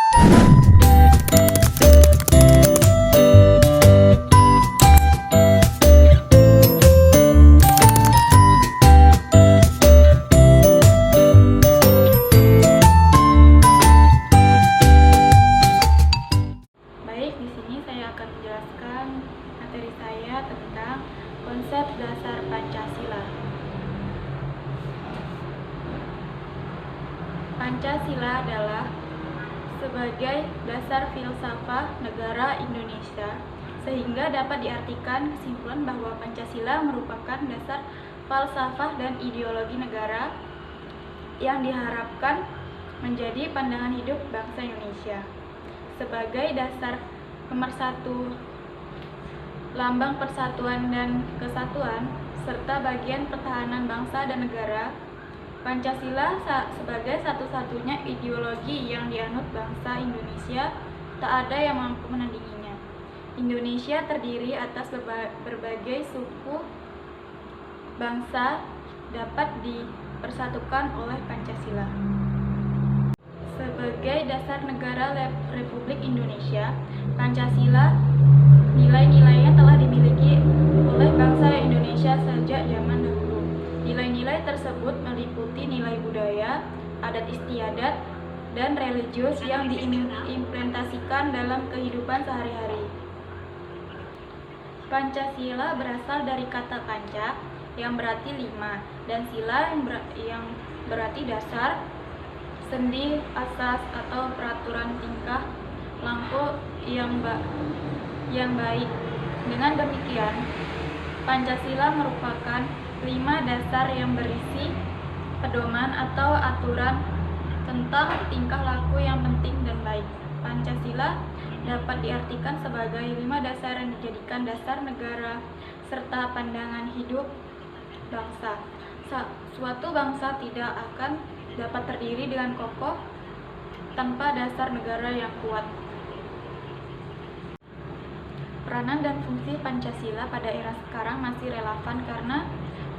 Baik, di sini saya akan menjelaskan materi saya tentang konsep dasar Pancasila. Pancasila adalah sebagai dasar filsafat negara Indonesia, sehingga dapat diartikan kesimpulan bahwa Pancasila merupakan dasar falsafah dan ideologi negara yang diharapkan menjadi pandangan hidup bangsa Indonesia. Sebagai dasar pemersatu, lambang persatuan dan kesatuan, serta bagian pertahanan bangsa dan negara, Pancasila sebagai satu-satunya ideologi yang dianut bangsa Indonesia, tak ada yang mampu menandinginya. Indonesia terdiri atas berbagai suku bangsa dapat dipersatukan oleh Pancasila. Sebagai dasar negara Republik Indonesia, Pancasila nilai-nilainya telah dimiliki oleh bangsa Indonesia sejak zaman dahulu. Nilai-nilai tersebut meliputi nilai budaya, adat istiadat, dan religius yang diimplementasikan dalam kehidupan sehari-hari. Pancasila berasal dari kata panca yang berarti 5 dan sila yang berarti dasar, sendi, asas, atau peraturan tingkah laku yang baik. Dengan demikian, Pancasila merupakan 5 dasar yang berisi pedoman atau aturan tentang tingkah laku yang penting dan baik. Pancasila dapat diartikan sebagai 5 dasar yang dijadikan dasar negara serta pandangan hidup bangsa. Suatu bangsa tidak akan dapat terdiri dengan kokoh tanpa dasar negara yang kuat. Peranan dan fungsi Pancasila pada era sekarang masih relevan karena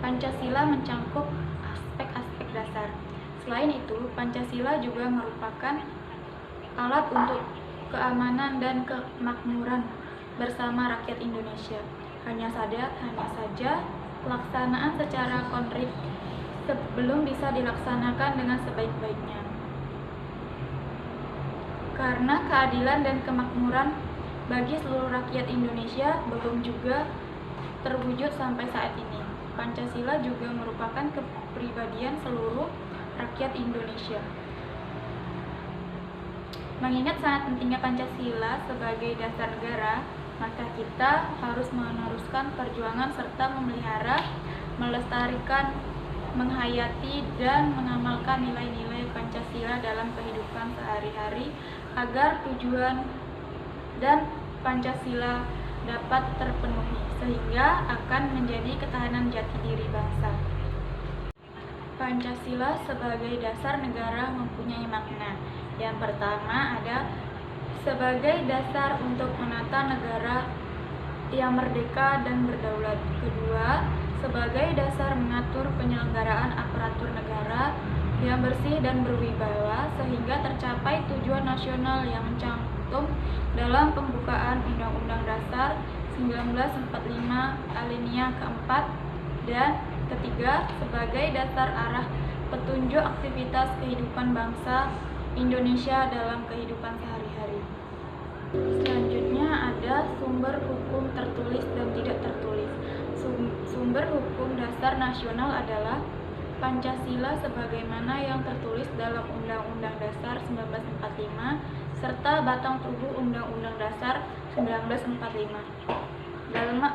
Pancasila mencangkup aspek-aspek dasar. Selain itu, Pancasila juga merupakan alat untuk keamanan dan kemakmuran bersama rakyat Indonesia. Hanya saja pelaksanaan secara konkret belum bisa dilaksanakan dengan sebaik-baiknya. Karena keadilan dan kemakmuran bagi seluruh rakyat Indonesia belum juga terwujud sampai saat ini. Pancasila juga merupakan kepribadian seluruh rakyat Indonesia. Mengingat sangat pentingnya Pancasila sebagai dasar negara, maka kita harus meneruskan perjuangan serta memelihara, melestarikan, menghayati, dan mengamalkan nilai-nilai Pancasila dalam kehidupan sehari-hari agar tujuan dan Pancasila dapat terpenuhi, sehingga akan menjadi ketahanan jati diri bangsa. Pancasila sebagai dasar negara mempunyai makna. Yang pertama ada sebagai dasar untuk menata negara yang merdeka dan berdaulat. Kedua, sebagai dasar mengatur penyelenggaraan aparatur negara yang bersih dan berwibawa sehingga tercapai tujuan nasional yang mencantum dalam pembukaan Undang-Undang Dasar 1945 alinea keempat. Dan ketiga, sebagai dasar arah petunjuk aktivitas kehidupan bangsa Indonesia dalam kehidupan sehari-hari. Selanjutnya ada sumber hukum tertulis dan tidak tertulis. Sumber hukum dasar nasional adalah Pancasila sebagaimana yang tertulis dalam Undang-Undang Dasar 1945 serta batang tubuh Undang-Undang Dasar 1945.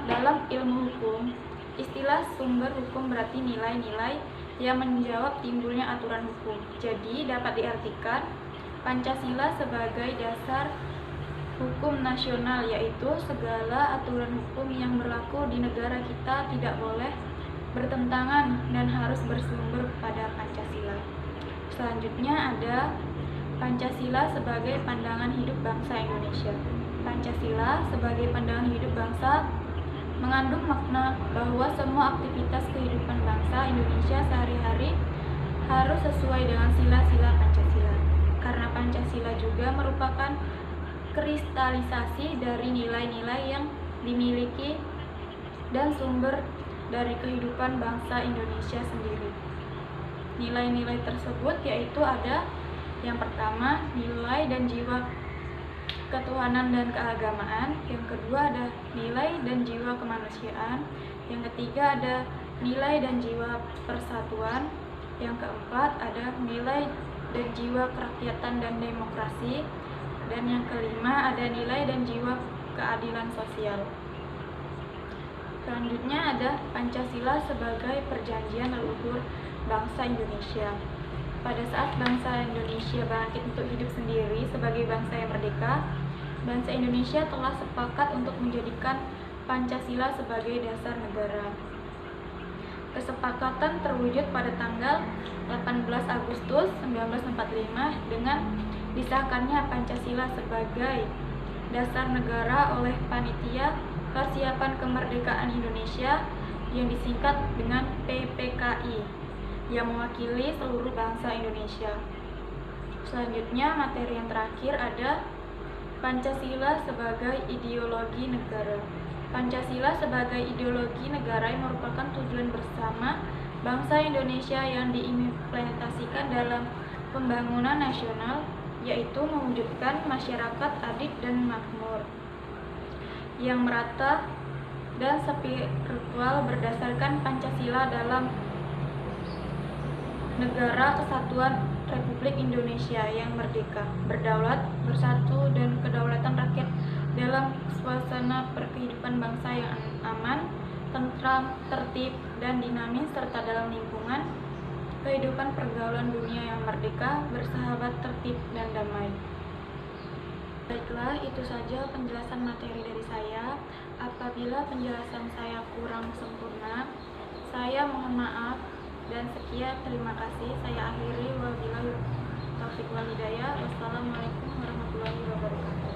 Dalam ilmu hukum, istilah sumber hukum berarti nilai-nilai yang menjawab timbulnya aturan hukum. Jadi dapat diartikan Pancasila sebagai dasar hukum nasional, yaitu segala aturan hukum yang berlaku di negara kita tidak boleh bertentangan dan harus bersumber pada Pancasila. Selanjutnya ada Pancasila sebagai pandangan hidup bangsa Indonesia. Pancasila sebagai pandangan hidup bangsa mengandung makna bahwa semua aktivitas kehidupan bangsa Indonesia sehari-hari harus sesuai dengan sila-sila Pancasila. karena Pancasila juga merupakan kristalisasi dari nilai-nilai yang dimiliki dan sumber dari kehidupan bangsa Indonesia sendiri. Nilai-nilai tersebut yaitu ada yang pertama, nilai dan jiwa ketuhanan dan keagamaan. Yang kedua ada nilai dan jiwa kemanusiaan. Yang ketiga ada nilai dan jiwa persatuan. Yang keempat ada nilai dan jiwa kerakyatan dan demokrasi. Dan yang kelima ada nilai dan jiwa keadilan sosial. Selanjutnya ada Pancasila sebagai perjanjian leluhur bangsa Indonesia. Pada saat bangsa Indonesia bangkit untuk hidup sendiri sebagai bangsa yang merdeka, bangsa Indonesia telah sepakat untuk menjadikan Pancasila sebagai dasar negara. Kesepakatan terwujud pada tanggal 18 Agustus 1945 dengan disahkannya Pancasila sebagai dasar negara oleh Panitia Persiapan Kemerdekaan Indonesia yang disingkat dengan PPKI yang mewakili seluruh bangsa Indonesia. Selanjutnya materi yang terakhir ada Pancasila sebagai ideologi negara. Pancasila sebagai ideologi negara yang merupakan tujuan bersama bangsa Indonesia yang diimplementasikan dalam pembangunan nasional, yaitu mewujudkan masyarakat adil dan makmur yang merata dan spiritual berdasarkan Pancasila dalam negara kesatuan Republik Indonesia yang merdeka, berdaulat, bersatu, dan kedaulatan rakyat dalam suasana perkehidupan bangsa yang aman, tentram, tertib, dan dinamis, serta dalam lingkungan kehidupan pergaulan dunia yang merdeka, bersahabat, tertib, dan damai. Baiklah, itu saja penjelasan materi dari saya. Apabila penjelasan saya kurang sempurna, saya mohon maaf. Dan sekian, terima kasih. Saya akhiri, wabillahi taufiq wal hidayah. Wassalamualaikum warahmatullahi wabarakatuh.